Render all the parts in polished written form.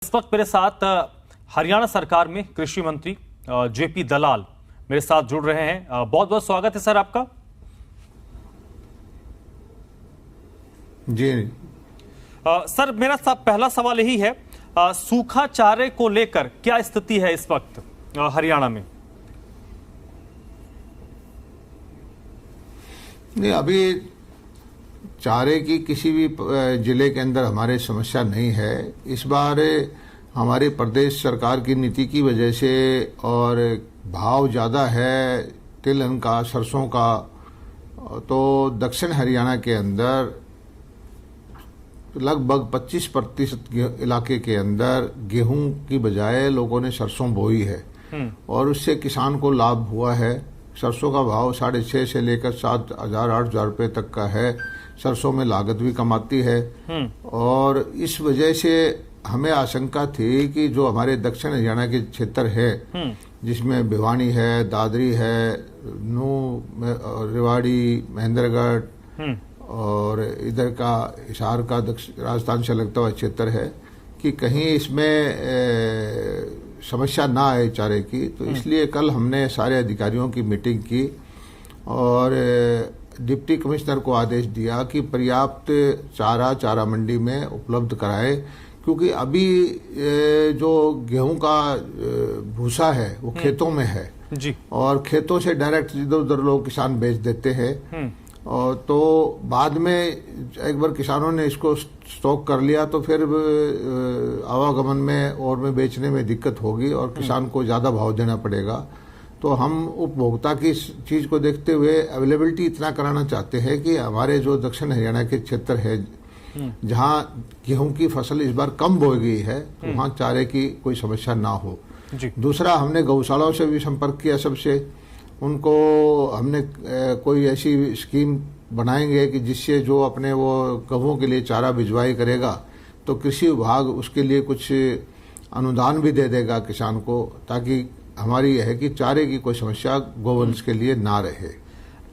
इस वक्त मेरे साथ हरियाणा सरकार में कृषि मंत्री जेपी दलाल मेरे साथ जुड़ रहे हैं। बहुत बहुत स्वागत है सर आपका। जी सर मेरा पहला सवाल यही है, सूखा चारे को लेकर क्या स्थिति है इस वक्त हरियाणा में? नहीं, अभी चारे की किसी भी जिले के अंदर हमारे समस्या नहीं है। इस बार हमारे प्रदेश सरकार की नीति की वजह से और भाव ज़्यादा है तिलहन का, सरसों का, तो दक्षिण हरियाणा के अंदर लगभग 25% इलाके के अंदर गेहूं की बजाय लोगों ने सरसों बोई है और उससे किसान को लाभ हुआ है। सरसों का भाव 6.5 से लेकर 7,000-8,000 रुपये तक का है। सरसों में लागत भी कमाती है और इस वजह से हमें आशंका थी कि जो हमारे दक्षिण हरियाणा के क्षेत्र है जिसमें भिवानी है, दादरी है, नूंह, रेवाड़ी, महेंद्रगढ़ और इधर का हिसार का राजस्थान से लगता हुआ क्षेत्र है कि कहीं इसमें समस्या ना आए चारे की। तो इसलिए कल हमने सारे अधिकारियों की मीटिंग की और डिप्टी कमिश्नर को आदेश दिया कि पर्याप्त चारा मंडी में उपलब्ध कराए, क्योंकि अभी जो गेहूं का भूसा है वो खेतों में है जी, और खेतों से डायरेक्ट इधर उधर लोग किसान बेच देते हैं और तो बाद में एक बार किसानों ने इसको स्टॉक कर लिया तो फिर आवागमन में और में बेचने में दिक्कत होगी और किसान को ज़्यादा भाव देना पड़ेगा। तो हम उपभोक्ता की इस चीज़ को देखते हुए अवेलेबिलिटी इतना कराना चाहते हैं कि हमारे जो दक्षिण हरियाणा के क्षेत्र है जहां गेहूं की फसल इस बार कम बोई गई है तो वहां चारे की कोई समस्या ना हो। दूसरा, हमने गौशालाओं से भी संपर्क किया सबसे, उनको हमने कोई ऐसी स्कीम बनाएंगे कि जिससे जो अपने वो गौओं के लिए चारा भिजवाई करेगा तो कृषि विभाग उसके लिए कुछ अनुदान भी दे देगा किसान को, ताकि हमारी यह है कि चारे की कोई समस्या गोवंश के लिए ना रहे।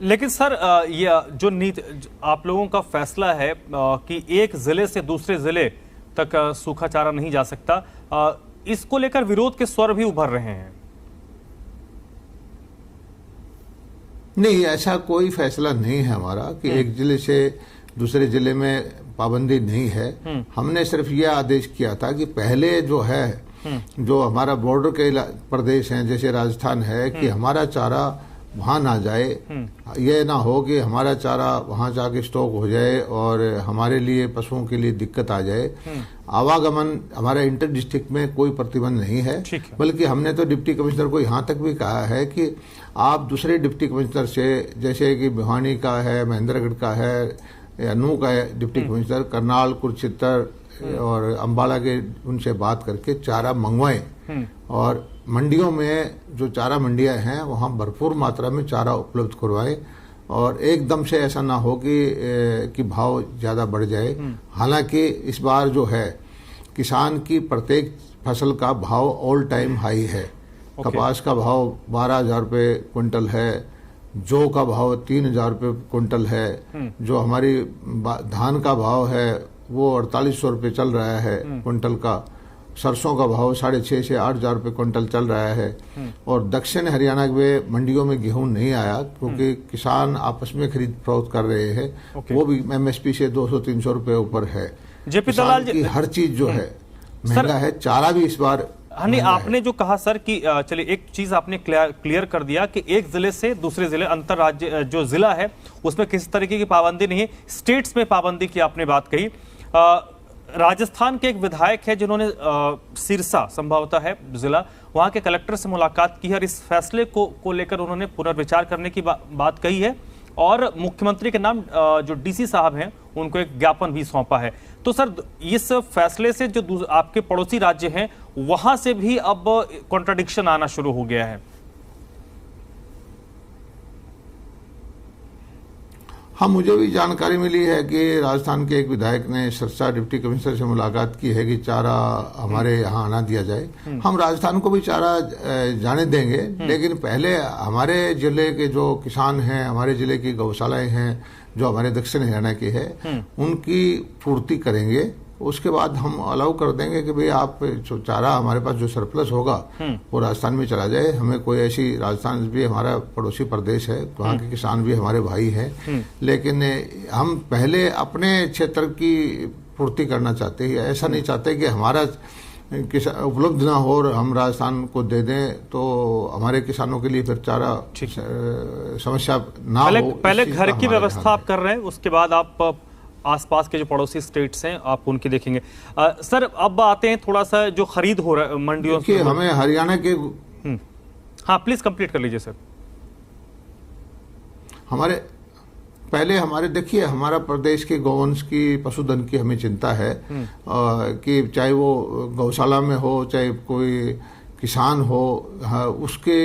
लेकिन सर ये जो नीति आप लोगों का फैसला है कि एक जिले से दूसरे जिले तक सूखा चारा नहीं जा सकता, इसको लेकर विरोध के स्वर भी उभर रहे हैं। नहीं, ऐसा कोई फैसला नहीं है हमारा कि एक जिले से दूसरे जिले में पाबंदी नहीं है। हमने सिर्फ यह आदेश किया था कि पहले जो है जो हमारा बॉर्डर के प्रदेश हैं जैसे राजस्थान है कि हमारा चारा वहां ना जाए, ये ना हो कि हमारा चारा वहां जाके स्टॉक हो जाए और हमारे लिए पशुओं के लिए दिक्कत आ जाए। आवागमन हमारा इंटर डिस्ट्रिक्ट में कोई प्रतिबंध नहीं है, बल्कि हमने तो डिप्टी कमिश्नर को यहाँ तक भी कहा है कि आप दूसरे डिप्टी कमिश्नर से, जैसे कि भिवानी का है, महेंद्रगढ़ का है या नूंह का है डिप्टी कमिश्नर, करनाल, कुरुक्षेत्र और अम्बाला के, उनसे बात करके चारा मंगवाएं और मंडियों में जो चारा मंडियां हैं वहां भरपूर मात्रा में चारा उपलब्ध करवाएं और एकदम से ऐसा ना हो कि भाव ज़्यादा बढ़ जाए। हालांकि इस बार जो है किसान की प्रत्येक फसल का भाव ऑल टाइम हाई है। कपास का भाव 12,000 रुपये क्विंटल है, जौ का भाव 3,000 रुपये क्विंटल है, जो हमारी धान का भाव है वो 4,800 रुपये चल रहा है क्विंटल का, सरसों का भाव 6,500 से 8,000 रुपये क्विंटल चल रहा है। और दक्षिण हरियाणा में मंडियों में गेहूं नहीं आया क्योंकि किसान आपस में खरीद फरोख्त कर रहे हैं, वो भी एमएसपी से 200-300 रुपये ऊपर है। जेपी दलाल जी, हर चीज जो है महंगा है, चारा भी इस बार नहीं। आपने जो कहा सर कि चलिए एक चीज आपने क्लियर कर दिया कि एक जिले से दूसरे जिले, अंतर राज्य जो जिला है उसमें किसी तरीके की पाबंदी नहीं है, स्टेट्स में पाबंदी की आपने बात कही। राजस्थान के एक विधायक है जिन्होंने सिरसा संभवतः है जिला, वहां के कलेक्टर से मुलाकात की है और इस फैसले को लेकर उन्होंने पुनर्विचार करने की बात कही है और मुख्यमंत्री के नाम जो डीसी साहब हैं उनको एक ज्ञापन भी सौंपा है। तो सर इस फैसले से जो आपके पड़ोसी राज्य हैं वहां से भी अब कॉन्ट्राडिक्शन आना शुरू हो गया है। हाँ, मुझे भी जानकारी मिली है कि राजस्थान के एक विधायक ने सिरसा डिप्टी कमिश्नर से मुलाकात की है कि चारा हमारे यहाँ आना दिया जाए। हम राजस्थान को भी चारा जाने देंगे, लेकिन पहले हमारे जिले के जो किसान हैं, हमारे जिले की गौशालाएं हैं जो हमारे दक्षिण हरियाणा की है, उनकी पूर्ति करेंगे उसके बाद हम अलाउ कर देंगे कि भाई आप जो चारा हमारे पास जो सरप्लस होगा वो राजस्थान में चला जाए। हमें कोई ऐसी, राजस्थान भी हमारा पड़ोसी प्रदेश है, वहाँ के किसान भी हमारे भाई हैं, लेकिन हम पहले अपने क्षेत्र की पूर्ति करना चाहते हैं। ऐसा नहीं चाहते कि हमारा उपलब्ध ना हो और हम राजस्थान को दे दें तो हमारे किसानों के लिए फिर चारा समस्या ना हो। पहले घर की व्यवस्था आप कर रहे हैं, उसके बाद आप आसपास के जो पड़ोसी स्टेट्स हैं आप उनकी देखेंगे। सर अब आते हैं थोड़ा सा जो खरीद हो रहा है मंडियों से, हमें हरियाणा के हाँ प्लीज कंप्लीट कर लीजिए सर। हमारे देखिए, हमारा प्रदेश के गौवंश की, पशुधन की हमें चिंता है कि चाहे वो गौशाला में हो, चाहे कोई किसान हो, उसके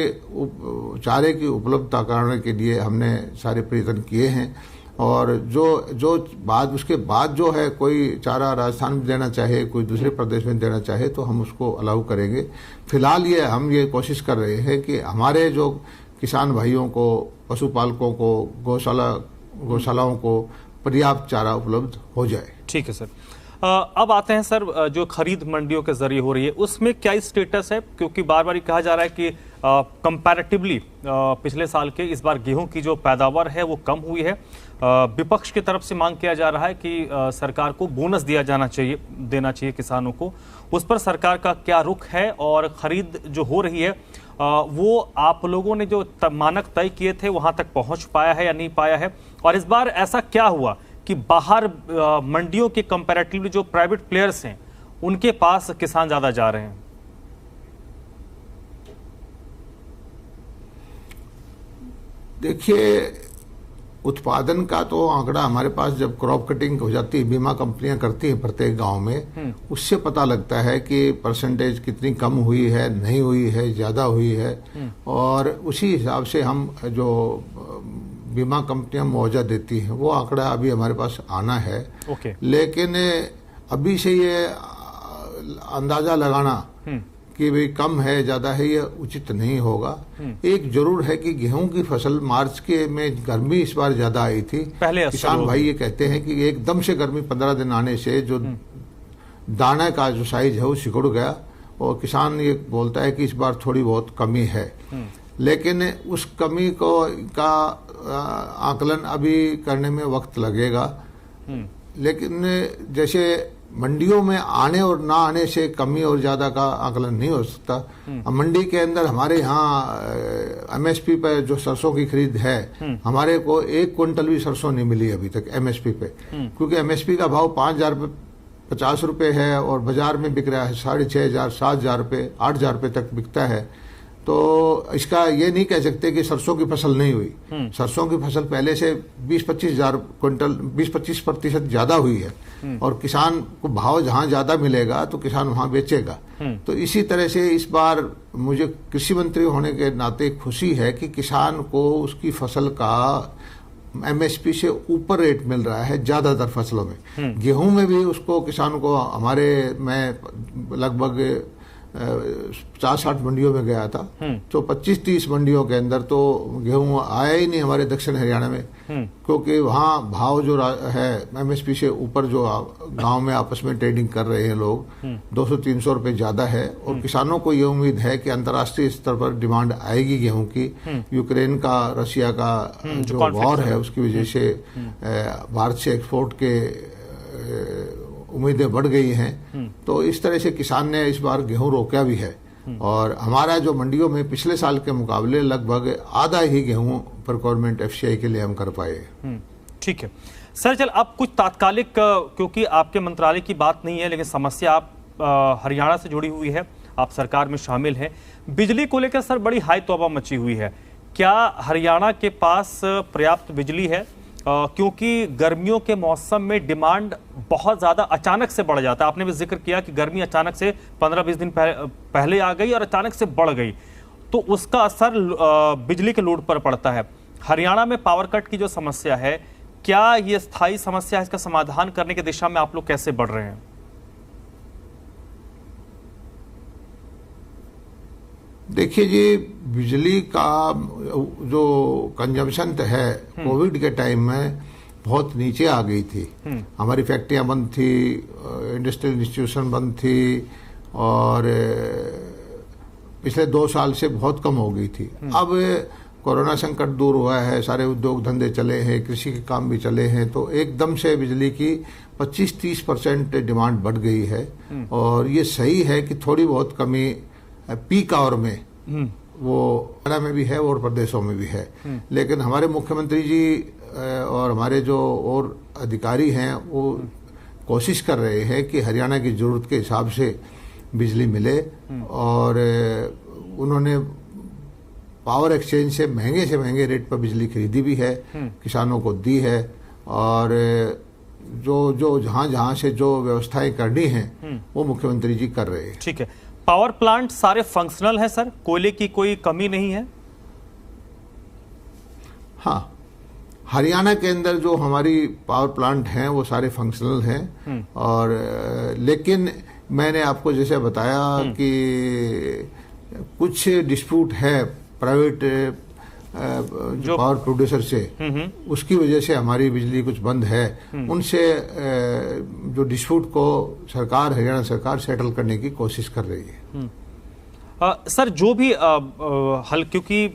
चारे की उपलब्धता करने के लिए हमने सारे प्रयत्न किए हैं। और उसके बाद जो है कोई चारा राजस्थान में देना चाहे, कोई दूसरे प्रदेश में देना चाहे तो हम उसको अलाउ करेंगे। फिलहाल हम ये कोशिश कर रहे हैं कि हमारे जो किसान भाइयों को, पशुपालकों को, गौशालाओं को पर्याप्त चारा उपलब्ध हो जाए। ठीक है सर। अब आते हैं सर, जो खरीद मंडियों के जरिए हो रही है उसमें क्या स्टेटस है? क्योंकि बार बार कहा जा रहा है कि कंपैरेटिवली पिछले साल के इस बार गेहूं की जो पैदावार है वो कम हुई है। विपक्ष की तरफ से मांग किया जा रहा है कि सरकार को बोनस देना चाहिए किसानों को। उस पर सरकार का क्या रुख है? और खरीद जो हो रही है वो आप लोगों ने जो मानक तय किए थे वहां तक पहुंच पाया है या नहीं पाया है? और इस बार ऐसा क्या हुआ कि बाहर मंडियों के कंपैरेटिवली जो प्राइवेट प्लेयर्स हैं उनके पास किसान ज्यादा जा रहे हैं? देखिए, उत्पादन का तो आंकड़ा हमारे पास जब क्रॉप कटिंग हो जाती है, बीमा कंपनियां करती हैं प्रत्येक गांव में, उससे पता लगता है कि परसेंटेज कितनी कम हुई है, नहीं हुई है, ज्यादा हुई है। और उसी हिसाब से हम जो बीमा कंपनियां मुआवजा देती हैं वो आंकड़ा अभी हमारे पास आना है। लेकिन अभी से ये अंदाजा लगाना कि भाई कम है, ज्यादा है, ये उचित नहीं होगा। एक जरूर है कि गेहूं की फसल मार्च के में गर्मी इस बार ज्यादा आई थी। पहले किसान भाई ये कहते हैं कि एकदम से गर्मी 15 दिन आने से जो दाना का जो साइज है वो सिकुड़ गया, और किसान ये बोलता है कि इस बार थोड़ी बहुत कमी है। लेकिन उस कमी का आकलन अभी करने में वक्त लगेगा। लेकिन जैसे मंडियों में आने और ना आने से कमी और ज्यादा का आकलन नहीं हो सकता। अब मंडी के अंदर हमारे यहाँ एमएसपी पर जो सरसों की खरीद है, हमारे को 1 क्विंटल भी सरसों नहीं मिली अभी तक एमएसपी पे, क्योंकि एमएसपी का भाव 5,050 रुपए है और बाजार में बिक रहा है 6,500, 7,000 रुपए, 8,000 रुपए तक बिकता है। तो इसका ये नहीं कह सकते कि सरसों की फसल नहीं हुई। सरसों की फसल पहले से 20-25,000 क्विंटल, 20-25% ज्यादा हुई है, और किसान को भाव जहां ज्यादा मिलेगा तो किसान वहां बेचेगा। तो इसी तरह से इस बार मुझे कृषि मंत्री होने के नाते खुशी है कि किसान को उसकी फसल का एमएसपी से ऊपर रेट मिल रहा है ज्यादातर फसलों में। गेहूं में भी उसको किसान को, मैं लगभग 50-60 मंडियों में गया था, तो 25-30 मंडियों के अंदर तो गेहूं आया ही नहीं हमारे दक्षिण हरियाणा में, क्योंकि वहाँ भाव जो है एमएसपी से ऊपर, जो गांव में आपस में ट्रेडिंग कर रहे हैं लोग, 200-300 रुपए ज्यादा है। और किसानों को ये उम्मीद है कि अंतर्राष्ट्रीय स्तर पर डिमांड आएगी गेहूं की। यूक्रेन का, रशिया का जो वॉर है उसकी वजह से भारत से एक्सपोर्ट के उम्मीदें बढ़ गई हैं। तो इस तरह से किसान ने इस बार गेहूं रोका भी है, और हमारा जो मंडियों में पिछले साल के मुकाबले लगभग आधा ही गेहूं प्रोक्योरमेंट एफसीआई के लिए हम कर पाए। ठीक है सर। चल अब कुछ तात्कालिक, क्योंकि आपके मंत्रालय की बात नहीं है लेकिन समस्या आप हरियाणा से जुड़ी हुई है, आप सरकार में शामिल हैं। बिजली को लेकर सर बड़ी हाई तौबा मची हुई है। क्या हरियाणा के पास पर्याप्त बिजली है? क्योंकि गर्मियों के मौसम में डिमांड बहुत ज़्यादा अचानक से बढ़ जाता है। आपने भी जिक्र किया कि गर्मी अचानक से 15-20 दिन पहले आ गई और अचानक से बढ़ गई, तो उसका असर बिजली के लोड पर पड़ता है। हरियाणा में पावर कट की जो समस्या है, क्या ये स्थायी समस्या है? इसका समाधान करने की दिशा में आप लोग कैसे बढ़ रहे हैं? देखिए जी, बिजली का जो कंजम्पशन है कोविड के टाइम में बहुत नीचे आ गई थी। हमारी फैक्ट्रियां बंद थी, इंडस्ट्रियल इंस्टीट्यूशन बंद थी और पिछले 2 साल से बहुत कम हो गई थी। अब कोरोना संकट दूर हुआ है, सारे उद्योग धंधे चले हैं, कृषि के काम भी चले हैं, तो एकदम से बिजली की 25-30% डिमांड बढ़ गई है। और ये सही है कि थोड़ी बहुत कमी पीक आवर में वो हरियाणा में भी है और प्रदेशों में भी है, लेकिन हमारे मुख्यमंत्री जी और हमारे जो और अधिकारी हैं वो कोशिश कर रहे हैं कि हरियाणा की जरूरत के हिसाब से बिजली मिले। और उन्होंने पावर एक्सचेंज से महंगे रेट पर बिजली खरीदी भी है, किसानों को दी है, और जो जहां से जो व्यवस्थाएं करनी हैं वो मुख्यमंत्री जी कर रहे हैं। ठीक है, पावर प्लांट सारे फंक्शनल हैं सर, कोयले की कोई कमी नहीं है? हाँ, हरियाणा के अंदर जो हमारी पावर प्लांट हैं वो सारे फंक्शनल हैं। और लेकिन मैंने आपको जैसे बताया कि कुछ डिस्प्यूट है प्राइवेट जो पावर प्रोड्यूसर से, उसकी वजह से हमारी बिजली कुछ बंद है। उनसे जो डिस्प्यूट को सरकार, हरियाणा सरकार सेटल करने की कोशिश कर रही है। सर जो भी हल, क्योंकि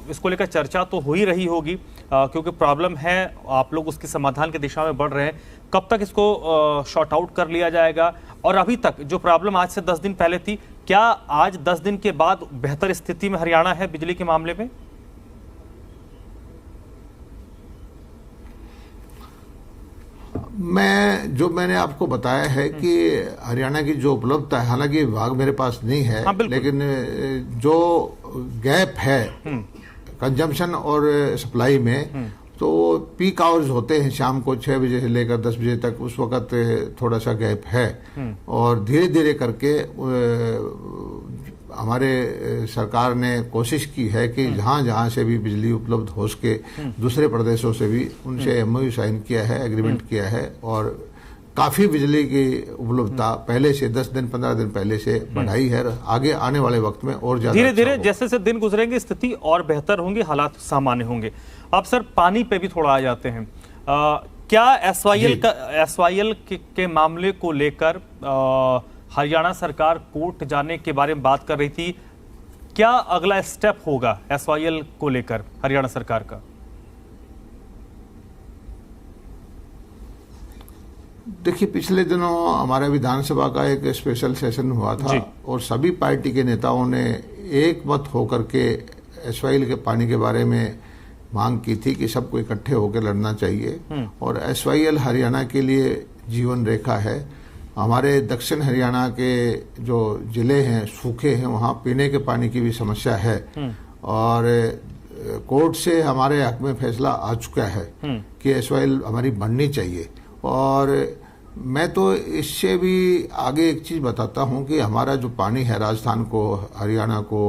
इसको लेकर चर्चा तो हो ही रही होगी, क्योंकि प्रॉब्लम है, आप लोग उसके समाधान की दिशा में बढ़ रहे हैं, कब तक इसको शॉर्ट आउट कर लिया जाएगा? और अभी तक जो प्रॉब्लम आज से 10 दिन पहले थी, क्या आज 10 दिन के बाद बेहतर स्थिति में हरियाणा है बिजली के मामले में? मैंने आपको बताया है कि हरियाणा की जो उपलब्धता है, हालांकि विभाग मेरे पास नहीं है, लेकिन जो गैप है कंजम्पशन और सप्लाई में, तो पीक आवर्स होते हैं शाम को 6 बजे से लेकर 10 बजे तक, उस वक्त थोड़ा सा गैप है। और धीरे धीरे करके हमारे सरकार ने कोशिश की है कि जहां से भी बिजली उपलब्ध हो सके, दूसरे प्रदेशों से भी उनसे एमओयू साइन किया है, एग्रीमेंट किया है, और काफी बिजली की उपलब्धता पहले से 10 दिन 15 दिन पहले से बढ़ाई है। आगे आने वाले वक्त में और ज्यादा धीरे धीरे जैसे से दिन गुजरेंगे स्थिति और बेहतर होंगी, हालात सामान्य होंगे। अब सर पानी पे भी थोड़ा आ जाते हैं। क्या एसवाईएल के मामले को लेकर हरियाणा सरकार कोर्ट जाने के बारे में बात कर रही थी, क्या अगला स्टेप होगा एसवाईएल को लेकर हरियाणा सरकार का? देखिए, पिछले दिनों हमारे विधानसभा का एक स्पेशल सेशन हुआ था और सभी पार्टी के नेताओं ने एक मत होकर के एसवाईएल के पानी के बारे में मांग की थी कि सबको इकट्ठे होकर लड़ना चाहिए। और एसवाईएल हरियाणा के लिए जीवन रेखा है। हमारे दक्षिण हरियाणा के जो जिले हैं सूखे हैं, वहाँ पीने के पानी की भी समस्या है, और कोर्ट से हमारे हक में फैसला आ चुका है कि एसवाईएल हमारी बननी चाहिए। और मैं तो इससे भी आगे एक चीज बताता हूं कि हमारा जो पानी है राजस्थान को, हरियाणा को,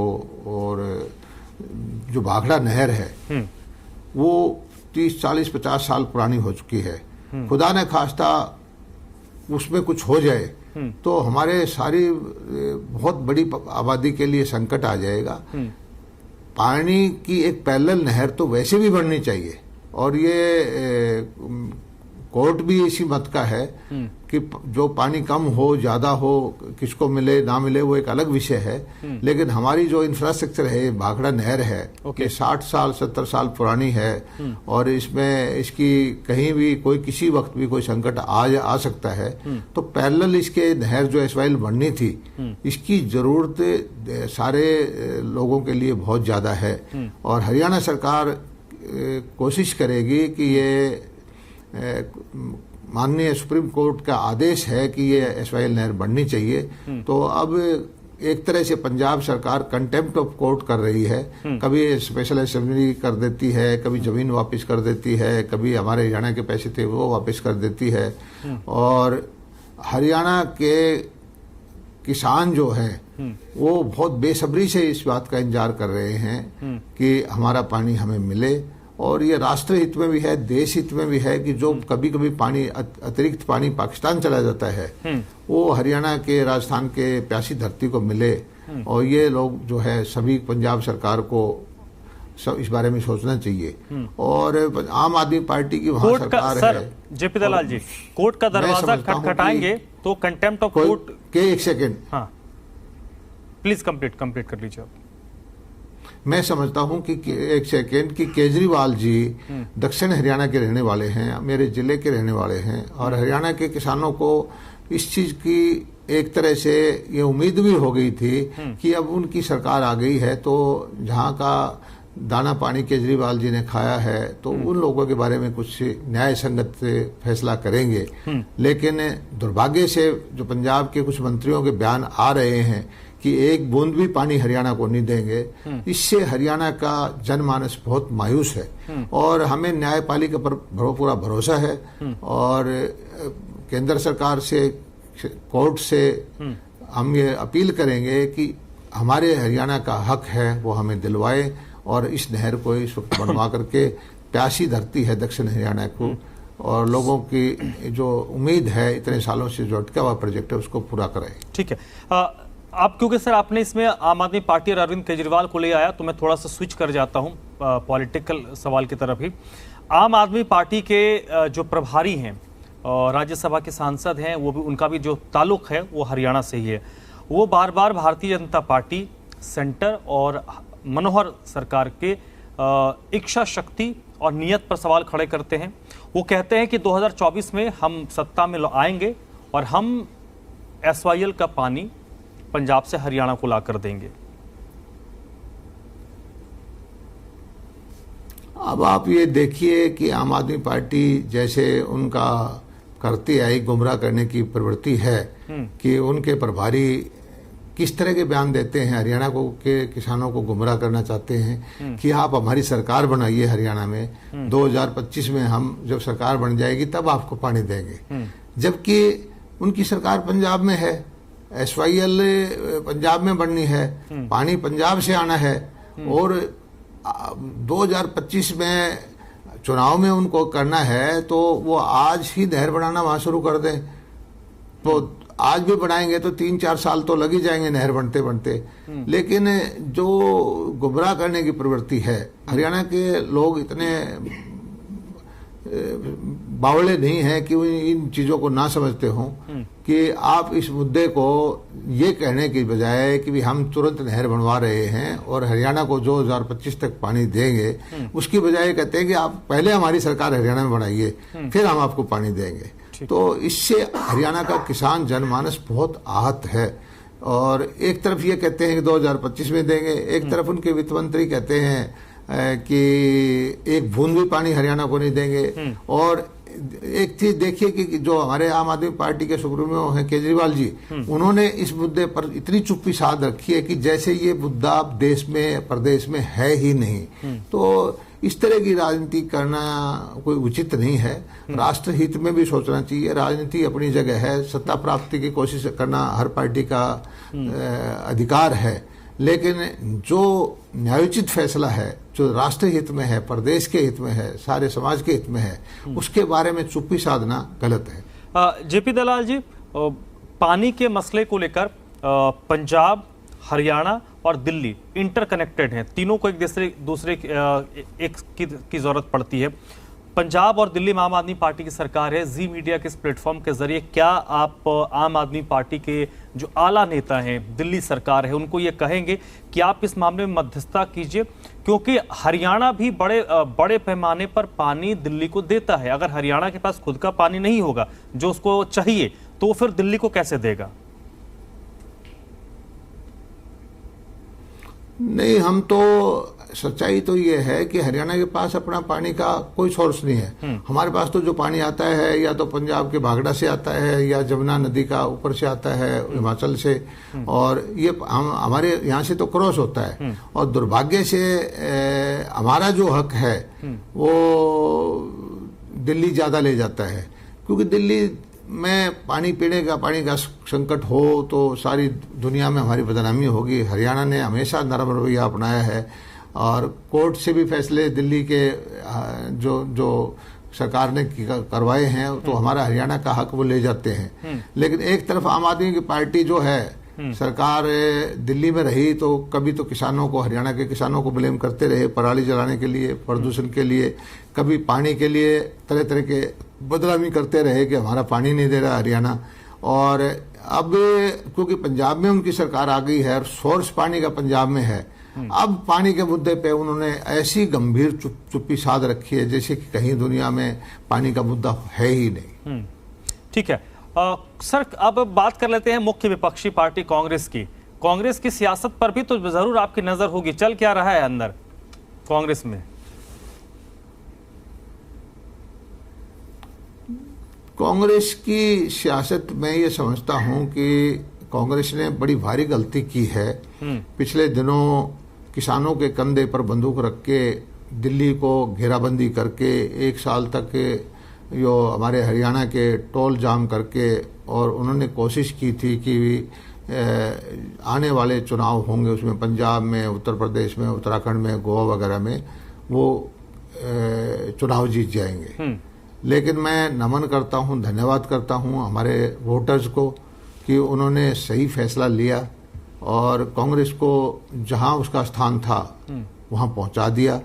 और जो भाखड़ा नहर है वो 30, 40, 50 साल पुरानी हो चुकी है। खुदा ने खास्ता उसमें कुछ हो जाए तो हमारे सारी बहुत बड़ी आबादी के लिए संकट आ जाएगा। पानी की एक पैरेलल नहर तो वैसे भी बननी चाहिए, और ये कोर्ट भी इसी मत का है कि जो पानी कम हो, ज्यादा हो, किसको मिले ना मिले वो एक अलग विषय है, लेकिन हमारी जो इंफ्रास्ट्रक्चर है, भाखड़ा नहर है, कि 60 साल 70 साल पुरानी है, और इसमें इसकी कहीं भी किसी वक्त भी कोई संकट आ सकता है। तो पैरेलल इसके नहर जो एसवाईएल बननी थी, इसकी जरूरत सारे लोगों के लिए बहुत ज्यादा है। और हरियाणा सरकार कोशिश करेगी कि ये माननीय सुप्रीम कोर्ट का आदेश है कि ये एसवाईएल नहर बननी चाहिए। तो अब एक तरह से पंजाब सरकार कंटेम्प्ट ऑफ कोर्ट कर रही है, कभी स्पेशल असेंबली कर देती है, कभी जमीन वापस कर देती है, कभी हमारे हरियाणा के पैसे थे वो वापस कर देती है। और हरियाणा के किसान जो हैं वो बहुत बेसब्री से इस बात का इंतजार कर रहे हैं कि हमारा पानी हमें मिले। और ये राष्ट्र हित में भी है, देश हित में भी है कि जो कभी कभी पानी अतिरिक्त पानी पाकिस्तान चला जाता है वो हरियाणा के, राजस्थान के प्यासी धरती को मिले। और ये लोग जो है सभी पंजाब सरकार को सब इस बारे में सोचना चाहिए। और आम आदमी पार्टी की वहां सरकार है। जेपी दलाल जी, कोर्ट का दरवाजा खटखटाएंगे तो कंटेम्प्ट ऑफ कोर्ट के एक सेकेंड, हाँ प्लीज कंप्लीट कर लीजिए आप। मैं समझता हूं कि एक सेकेंड कि केजरीवाल जी दक्षिण हरियाणा के रहने वाले हैं, मेरे जिले के रहने वाले हैं, और हरियाणा के किसानों को इस चीज की एक तरह से ये उम्मीद भी हो गई थी कि अब उनकी सरकार आ गई है तो जहां का दाना पानी केजरीवाल जी ने खाया है तो उन लोगों के बारे में कुछ न्याय संगत से फैसला करेंगे। लेकिन दुर्भाग्य से जो पंजाब के कुछ मंत्रियों के बयान आ रहे हैं कि एक बूंद भी पानी हरियाणा को नहीं देंगे, इससे हरियाणा का जनमानस बहुत मायूस है। और हमें न्यायपालिका पर पूरा भरोसा है और केंद्र सरकार से, कोर्ट से हम ये अपील करेंगे कि हमारे हरियाणा का हक है वो हमें दिलवाए और इस नहर को इस वक्त बनवा करके प्यासी धरती है दक्षिण हरियाणा को और लोगों की जो उम्मीद है इतने सालों से जो अटका हुआ प्रोजेक्ट है उसको पूरा कराए। ठीक है, आप क्योंकि सर आपने इसमें आम आदमी पार्टी और अरविंद केजरीवाल को ले आया तो मैं थोड़ा सा स्विच कर जाता हूं पॉलिटिकल सवाल की तरफ ही। आम आदमी पार्टी के जो प्रभारी हैं और राज्यसभा के सांसद हैं, वो भी, उनका भी जो ताल्लुक है वो हरियाणा से ही है। वो बार बार भारतीय जनता पार्टी, सेंटर और मनोहर सरकार के इच्छा शक्ति और नियत पर सवाल खड़े करते हैं। वो कहते हैं कि 2024 में हम सत्ता में आएंगे और हम SYL का पानी पंजाब से हरियाणा को ला कर देंगे। अब आप ये देखिए कि आम आदमी पार्टी जैसे उनका करती आई गुमराह करने की प्रवृत्ति है कि उनके प्रभारी किस तरह के बयान देते हैं, हरियाणा को के किसानों को गुमराह करना चाहते हैं कि आप हमारी सरकार बनाइए हरियाणा में, 2025 में हम जब सरकार बन जाएगी तब आपको पानी देंगे। जबकि उनकी सरकार पंजाब में है, SYL पंजाब में बननी है, पानी पंजाब से आना है और 2025 में चुनाव में उनको करना है तो वो आज ही नहर बनाना वहां शुरू कर दें तो आज भी बनाएंगे तो 3-4 साल तो लग ही जाएंगे नहर बनते बनते। लेकिन जो गुमराह करने की प्रवृत्ति है, हरियाणा के लोग इतने बावले नहीं हैं कि इन चीजों को ना समझते हों कि आप इस मुद्दे को ये कहने की बजाय कि भी हम तुरंत नहर बनवा रहे हैं और हरियाणा को 2025 तक पानी देंगे, उसकी बजाय कहते हैं कि आप पहले हमारी सरकार हरियाणा में बनाइए फिर हम आपको पानी देंगे। तो इससे हरियाणा का किसान जनमानस बहुत आहत है। और एक तरफ ये कहते हैं कि 2025 में देंगे, एक तरफ उनके वित्त मंत्री कहते हैं कि एक बूंद भी पानी हरियाणा को नहीं देंगे। और एक चीज देखिए कि जो हमारे आम आदमी पार्टी के सुप्रीमो हैं केजरीवाल जी, उन्होंने इस मुद्दे पर इतनी चुप्पी साध रखी है कि जैसे ये मुद्दा देश में प्रदेश में है ही नहीं। तो इस तरह की राजनीति करना कोई उचित नहीं है। राष्ट्र हित में भी सोचना चाहिए। राजनीति अपनी जगह है, सत्ता प्राप्ति की कोशिश करना हर पार्टी का अधिकार है, लेकिन जो न्यायोचित फैसला है, जो राष्ट्र हित में है, प्रदेश के हित में है, सारे समाज के हित में है, उसके बारे में चुप्पी साधना गलत है। जेपी दलाल जी, पानी के मसले को लेकर पंजाब, हरियाणा और दिल्ली इंटरकनेक्टेड हैं, तीनों को एक दूसरे की जरूरत पड़ती है। पंजाब और दिल्ली में आम आदमी पार्टी की सरकार है। जी मीडिया के इस प्लेटफॉर्म के जरिए क्या आप आम आदमी पार्टी के जो आला नेता हैं, दिल्ली सरकार है, उनको ये कहेंगे कि आप इस मामले में मध्यस्थता कीजिए, क्योंकि हरियाणा भी बड़े पैमाने पर पानी दिल्ली को देता है। अगर हरियाणा के पास खुद का पानी नहीं होगा जो उसको चाहिए तो फिर दिल्ली को कैसे देगा? नहीं, हम तो सच्चाई तो ये है कि हरियाणा के पास अपना पानी का कोई सोर्स नहीं है। हमारे पास तो जो पानी आता है या तो पंजाब के भागड़ा से आता है या जमुना नदी का ऊपर से आता है हिमाचल से, और ये हमारे यहाँ से तो क्रॉस होता है। और दुर्भाग्य से हमारा जो हक है वो दिल्ली ज्यादा ले जाता है, क्योंकि दिल्ली में पानी का संकट हो तो सारी दुनिया में हमारी बदनामी होगी। हरियाणा ने हमेशा नरम रवैया अपनाया है और कोर्ट से भी फैसले दिल्ली के जो सरकार ने करवाए हैं तो हमारा हरियाणा का हक वो ले जाते हैं। लेकिन एक तरफ आम आदमी की पार्टी जो है सरकार दिल्ली में रही तो कभी तो किसानों को, हरियाणा के किसानों को ब्लेम करते रहे पराली जलाने के लिए, प्रदूषण के लिए, कभी पानी के लिए तरह तरह के बदनामी करते रहे कि हमारा पानी नहीं दे रहा हरियाणा। और अब क्योंकि पंजाब में उनकी सरकार आ गई है और सोर्स पानी का पंजाब में है, अब पानी के मुद्दे पे उन्होंने ऐसी गंभीर चुप्पी साध रखी है जैसे कि कहीं दुनिया में पानी का मुद्दा है ही नहीं। ठीक है सर, अब बात कर लेते हैं मुख्य विपक्षी पार्टी कांग्रेस की। कांग्रेस की सियासत पर भी तो जरूर आपकी नजर होगी, चल क्या रहा है अंदर कांग्रेस में? कांग्रेस की सियासत मैं ये समझता हूं कि कांग्रेस ने बड़ी भारी गलती की है। पिछले दिनों किसानों के कंधे पर बंदूक रख के दिल्ली को घेराबंदी करके 1 साल तक जो हमारे हरियाणा के टोल जाम करके, और उन्होंने कोशिश की थी कि आने वाले चुनाव होंगे उसमें पंजाब में, उत्तर प्रदेश में, उत्तराखंड में, गोवा वगैरह में वो चुनाव जीत जाएंगे। लेकिन मैं नमन करता हूं, धन्यवाद करता हूं हमारे वोटर्स को कि उन्होंने सही फैसला लिया और कांग्रेस को जहां उसका स्थान था वहां पहुंचा दिया।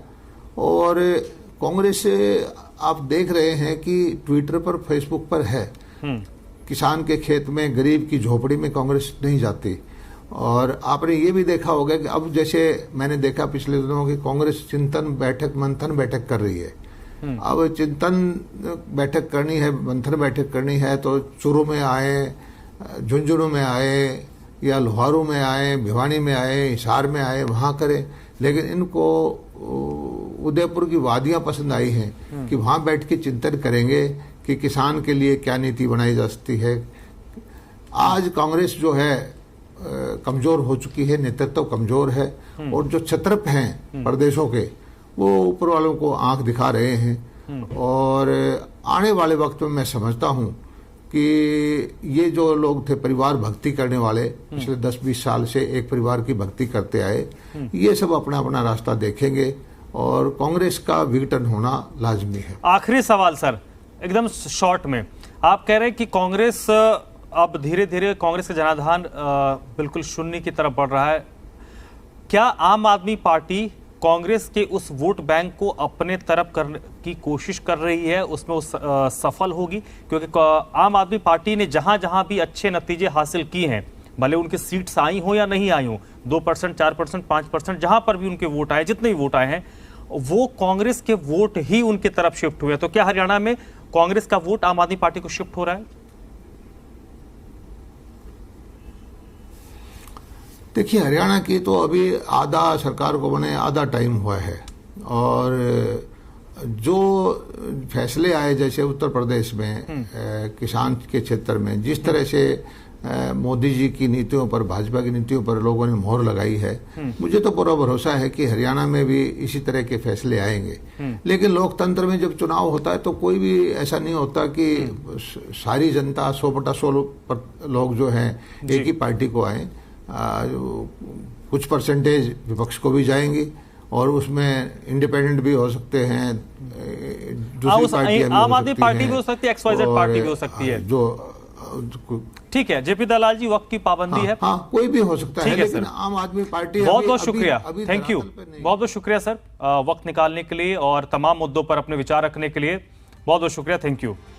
और कांग्रेस आप देख रहे हैं कि ट्विटर पर, फेसबुक पर है, किसान के खेत में, गरीब की झोपड़ी में कांग्रेस नहीं जाती। और आपने ये भी देखा होगा कि अब जैसे मैंने देखा पिछले दिनों कि कांग्रेस चिंतन बैठक, मंथन बैठक कर रही है। अब चिंतन बैठक करनी है, मंथन बैठक करनी है तो चूरू में आए, झुंझुनू में आए, या लोहारू में आए, भिवानी में आए, हिसार में आए, वहां करें। लेकिन इनको उदयपुर की वादियां पसंद आई हैं कि वहां बैठ के चिंतन करेंगे कि किसान के लिए क्या नीति बनाई जा सकती है। आज कांग्रेस जो है कमजोर हो चुकी है, नेतृत्व कमजोर है, और जो छत्रप हैं प्रदेशों के वो ऊपर वालों को आंख दिखा रहे हैं। और आने वाले वक्त में मैं समझता हूं कि ये जो लोग थे परिवार भक्ति करने वाले, पिछले 10-20 साल से एक परिवार की भक्ति करते आए, ये सब अपना अपना रास्ता देखेंगे और कांग्रेस का विघटन होना लाजमी है। आखिरी सवाल सर, एकदम शॉर्ट में, आप कह रहे हैं कि कांग्रेस अब धीरे धीरे कांग्रेस का जनाधान बिल्कुल शून्य की तरफ बढ़ रहा है। क्या आम आदमी पार्टी कांग्रेस के उस वोट बैंक को अपने तरफ करने की कोशिश कर रही है, उसमें सफल होगी? क्योंकि आम आदमी पार्टी ने जहां जहां भी अच्छे नतीजे हासिल किए हैं, भले उनके सीट्स आई हो या नहीं आई हो, 2%, 4%, 5%, जहां पर भी उनके वोट आए, जितने भी वोट आए हैं, वो कांग्रेस के वोट ही उनके तरफ शिफ्ट हुए। तो क्या हरियाणा में कांग्रेस का वोट आम आदमी पार्टी को शिफ्ट हो रहा है? देखिए, हरियाणा की तो अभी आधा सरकार को बने आधा टाइम हुआ है, और जो फैसले आए जैसे उत्तर प्रदेश में किसान के क्षेत्र में जिस तरह से मोदी जी की नीतियों पर, भाजपा की नीतियों पर लोगों ने मोहर लगाई है, मुझे तो पूरा भरोसा है कि हरियाणा में भी इसी तरह के फैसले आएंगे। लेकिन लोकतंत्र में जब चुनाव होता है तो कोई भी ऐसा नहीं होता कि सारी जनता 100/100 लोग जो हैं एक ही पार्टी को आए। कुछ परसेंटेज विपक्ष को भी जाएंगी और उसमें इंडिपेंडेंट भी हो सकते हैं, दूसरी पार्टियां भी आम आदमी पार्टी भी हो सकती है, XYZ पार्टी भी हो सकती है। जो ठीक है जेपी दलाल जी, वक्त की पाबंदी है। हाँ, कोई भी हो सकता है, लेकिन आम आदमी पार्टी। बहुत बहुत शुक्रिया, थैंक यू, बहुत बहुत शुक्रिया सर, वक्त निकालने के लिए और तमाम मुद्दों पर अपने विचार रखने के लिए बहुत बहुत शुक्रिया, थैंक यू।